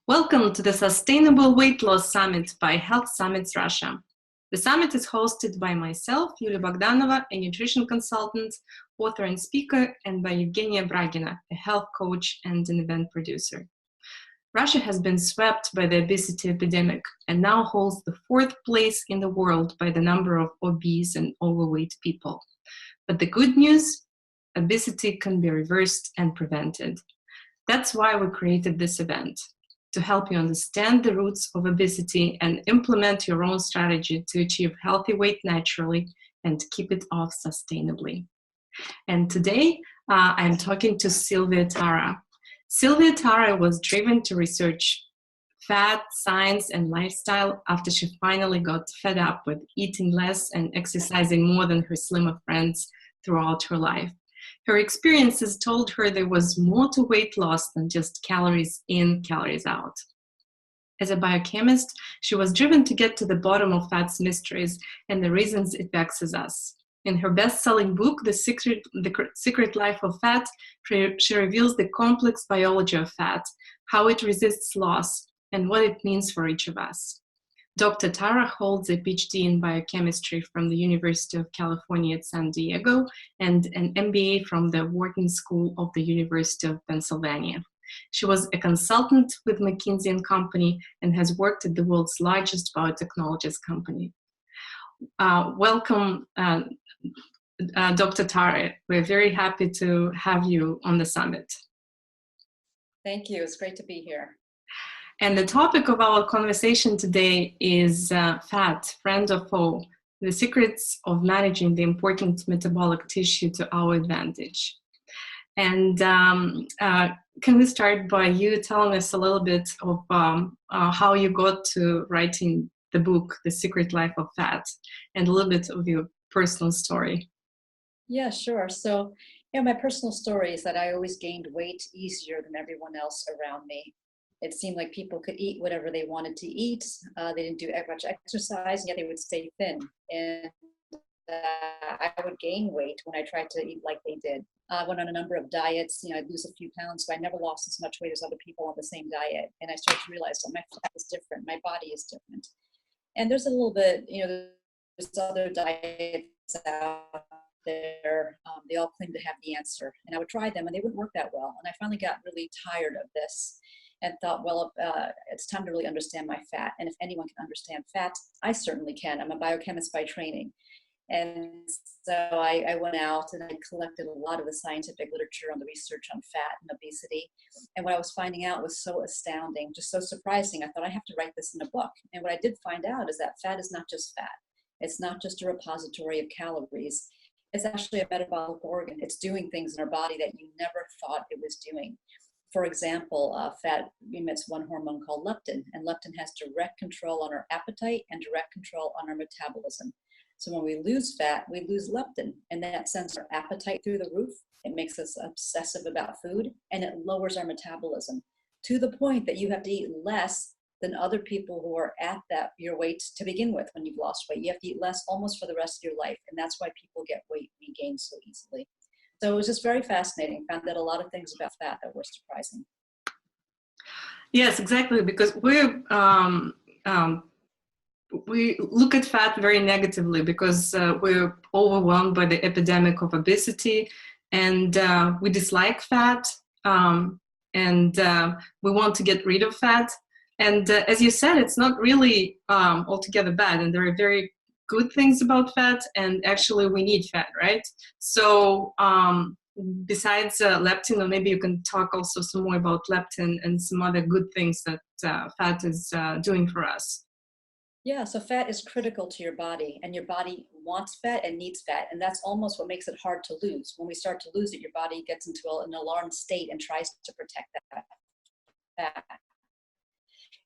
Welcome to the Sustainable Weight Loss Summit by Health Summits Russia. The summit is hosted by myself, Yulia Bogdanova, a nutrition consultant, author and speaker, and by Evgenia Bragina, a health coach and an event producer. Russia has been swept by the obesity epidemic and now holds the fourth place in the world by the number of obese and overweight people. But the good news, obesity can be reversed and prevented. That's why we created this event, to help you understand the roots of obesity and implement your own strategy to achieve healthy weight naturally and keep it off sustainably. And today, I'm talking to Sильвия Tara. Sильvia Tara was driven to research fat, science, and lifestyle after she finally got fed up with eating less and exercising more than her slimmer friends throughout her life. Her experiences told her there was more to weight loss than just calories in, calories out. As a biochemist, she was driven to get to the bottom of fat's mysteries and the reasons it vexes us. In her best-selling book, The Secret Life of Fat, she reveals the complex biology of fat, how it resists loss, and what it means for each of us. Dr. Tara holds a PhD in biochemistry from the University of California at San Diego and an MBA from the Wharton School of the University of Pennsylvania. She was a consultant with McKinsey & Company and has worked at the world's largest biotechnologies company. Welcome, Dr. Tara. We're very happy to have you on the summit. Thank you. It's great to be here. And the topic of our conversation today is fat, friend or foe, the secrets of managing the important metabolic tissue to our advantage. And can we start by you telling us a little bit of how you got to writing the book, The Secret Life of Fat, and a little bit of your personal story? Yeah, sure. So, my personal story is that I always gained weight easier than everyone else around me. It seemed like people could eat whatever they wanted to eat. They didn't do much exercise, and yet they would stay thin. And I would gain weight when I tried to eat like they did. I went on a number of diets. I'd lose a few pounds, but I never lost as much weight as other people on the same diet. And I started to realize that my fat is different. My body is different. And there's a little bit, there's other diets out there. They all claim to have the answer. And I would try them, and they wouldn't work that well. And I finally got really tired of this and thought, well, it's time to really understand my fat. And if anyone can understand fat, I certainly can. I'm a biochemist by training. And so I went out and I collected a lot of the scientific literature on the research on fat and obesity. And what I was finding out was so astounding, just so surprising. I thought I have to write this in a book. And what I did find out is that fat is not just fat. It's not just a repository of calories. It's actually a metabolic organ. It's doing things in our body that you never thought it was doing. For example, fat emits one hormone called leptin, and leptin has direct control on our appetite and direct control on our metabolism. So when we lose fat, we lose leptin, and that sends our appetite through the roof. It makes us obsessive about food, and it lowers our metabolism to the point that you have to eat less than other people who are at your weight to begin with. When you've lost weight, you have to eat less almost for the rest of your life, and that's why people get weight regained so easily. So it was just very fascinating. Found out a lot of things about fat that were surprising. Yes, exactly, because we look at fat very negatively because we're overwhelmed by the epidemic of obesity, and we dislike fat, and we want to get rid of fat. And as you said, it's not really altogether bad, and there are very good things about fat, and actually we need fat, right? So besides leptin, or maybe you can talk also some more about leptin and some other good things that fat is doing for us. Yeah, so fat is critical to your body, and your body wants fat and needs fat, and that's almost what makes it hard to lose. When we start to lose it, your body gets into an alarmed state and tries to protect that fat.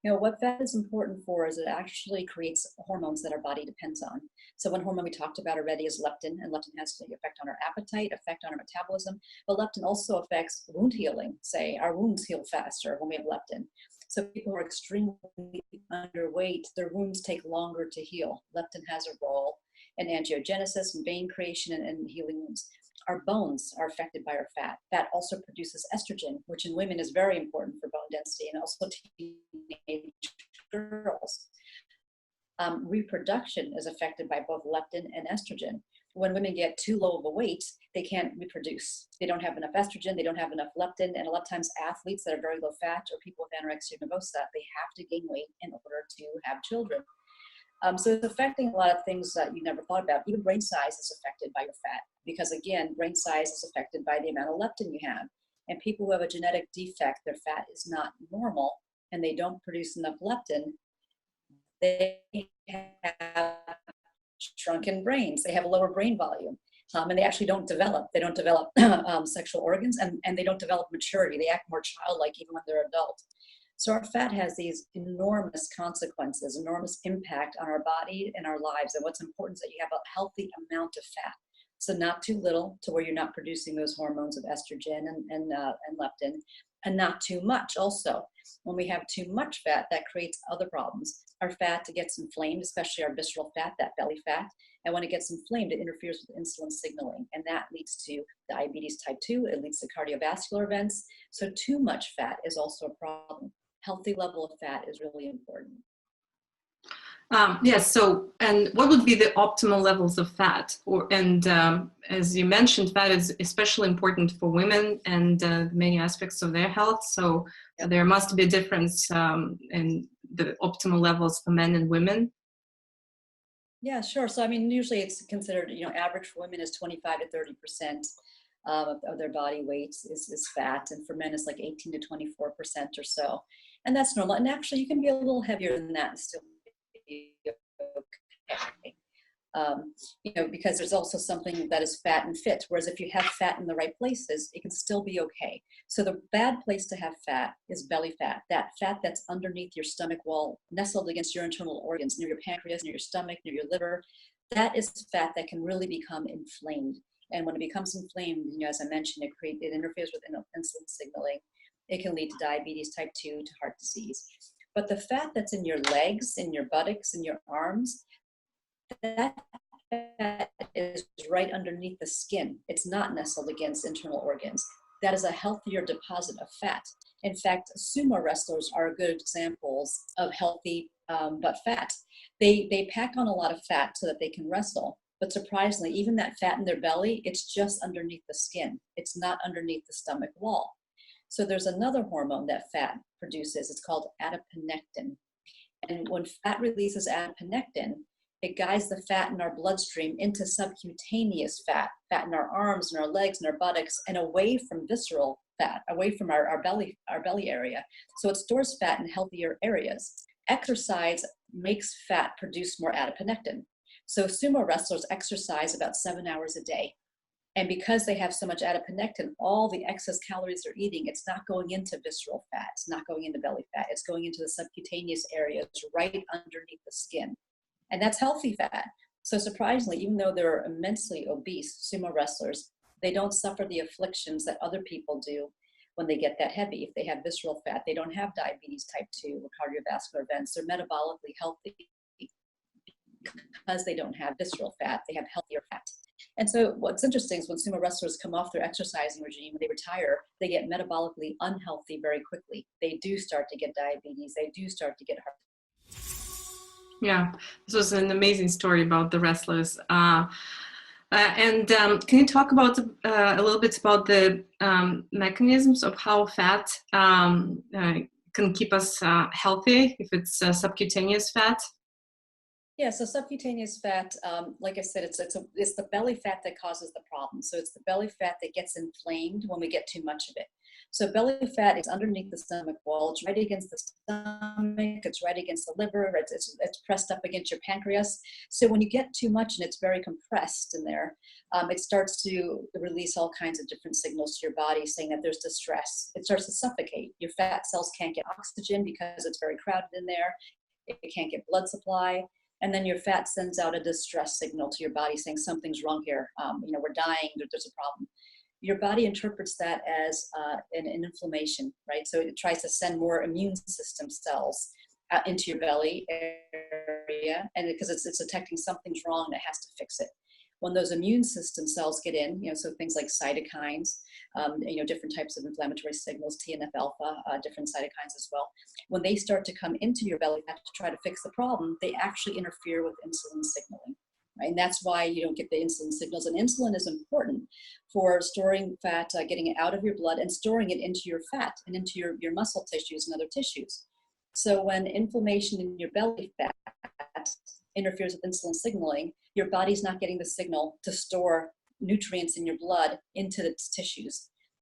What fat is important for is it actually creates hormones that our body depends on. So one hormone we talked about already is leptin, and leptin has an effect on our appetite, effect on our metabolism, but leptin also affects wound healing. Say our wounds heal faster when we have leptin. So people who are extremely underweight, their wounds take longer to heal. Leptin has a role in angiogenesis and vein creation and healing wounds. Our bones are affected by our fat. Fat also produces estrogen, which in women is very important for bone density and also girls. Reproduction is affected by both leptin and estrogen. When women get too low of a weight, they can't reproduce. They don't have enough estrogen, they don't have enough leptin, and a lot of times athletes that are very low fat or people with anorexia nervosa, they have to gain weight in order to have children. So it's affecting a lot of things that you never thought about. Even brain size is affected by your fat because, again, brain size is affected by the amount of leptin you have. And people who have a genetic defect, their fat is not normal and they don't produce enough leptin, they have shrunken brains. They have a lower brain volume, and they actually don't develop. They don't develop sexual organs, and they don't develop maturity. They act more childlike even when they're adult. So our fat has these enormous consequences, enormous impact on our body and our lives. And what's important is that you have a healthy amount of fat. So not too little to where you're not producing those hormones of estrogen and leptin, and not too much also. When we have too much fat, that creates other problems. Our fat gets inflamed, especially our visceral fat, that belly fat. And when it gets inflamed, it interferes with insulin signaling. And that leads to diabetes type 2. It leads to cardiovascular events. So too much fat is also a problem. Healthy level of fat is really important. Yes. So, and what would be the optimal levels of fat? As you mentioned, fat is especially important for women and many aspects of their health. So Yep. there must be a difference in the optimal levels for men and women. Yeah, sure. So, I mean, usually it's considered, average for women is 25 to 30% of their body weight is fat. And for men, it's like 18 to 24% or so. And that's normal. And actually, you can be a little heavier than that and still be okay. Because there's also something that is fat and fit. Whereas if you have fat in the right places, it can still be okay. So the bad place to have fat is belly fat, that fat that's underneath your stomach wall, nestled against your internal organs, near your pancreas, near your stomach, near your liver. That is fat that can really become inflamed. And when it becomes inflamed, as I mentioned, it interferes with insulin signaling. It can lead to diabetes type 2, to heart disease. But the fat that's in your legs, in your buttocks, in your arms, that fat is right underneath the skin. It's not nestled against internal organs. That is a healthier deposit of fat. In fact, sumo wrestlers are good examples of healthy but fat. They pack on a lot of fat so that they can wrestle. But surprisingly, even that fat in their belly, it's just underneath the skin. It's not underneath the stomach wall. So there's another hormone that fat produces. It's called adiponectin. And when fat releases adiponectin, it guides the fat in our bloodstream into subcutaneous fat in our arms and our legs and our buttocks, and away from visceral fat, away from our belly area. So it stores fat in healthier areas. Exercise makes fat produce more adiponectin. So sumo wrestlers exercise about 7 hours a day. And because they have so much adiponectin, all the excess calories they're eating, it's not going into visceral fat, it's not going into belly fat, it's going into the subcutaneous areas right underneath the skin. And that's healthy fat. So surprisingly, even though they're immensely obese sumo wrestlers, they don't suffer the afflictions that other people do when they get that heavy. If they have visceral fat, they don't have diabetes type 2 or cardiovascular events. They're metabolically healthy because they don't have visceral fat. They have healthier fat. And so what's interesting is when sumo wrestlers come off their exercising regime, when they retire, they get metabolically unhealthy very quickly. They do start to get diabetes. They do start to get heart. Yeah, this was an amazing story about the wrestlers. And can you talk about a little bit about the mechanisms of how fat can keep us healthy if it's subcutaneous fat? Yeah, so subcutaneous fat, like I said, it's the belly fat that causes the problem. So it's the belly fat that gets inflamed when we get too much of it. So belly fat is underneath the stomach wall. It's right against the stomach. It's right against the liver. It's pressed up against your pancreas. So when you get too much and it's very compressed in there, it starts to release all kinds of different signals to your body saying that there's distress. It starts to suffocate. Your fat cells can't get oxygen because it's very crowded in there. It can't get blood supply. And then your fat sends out a distress signal to your body saying something's wrong here. We're dying, there's a problem. Your body interprets that as an inflammation, right? So it tries to send more immune system cells into your belly area, and because it's detecting something's wrong and it has to fix it. when those immune system cells get in, so things like cytokines, different types of inflammatory signals, TNF alpha, different cytokines as well. When they start to come into your belly fat to try to fix the problem, they actually interfere with insulin signaling. Right? And that's why you don't get the insulin signals. And insulin is important for storing fat, getting it out of your blood and storing it into your fat and into your muscle tissues and other tissues. So when inflammation in your belly fat interferes with insulin signaling, your body's not getting the signal to store nutrients in your blood into its tissues.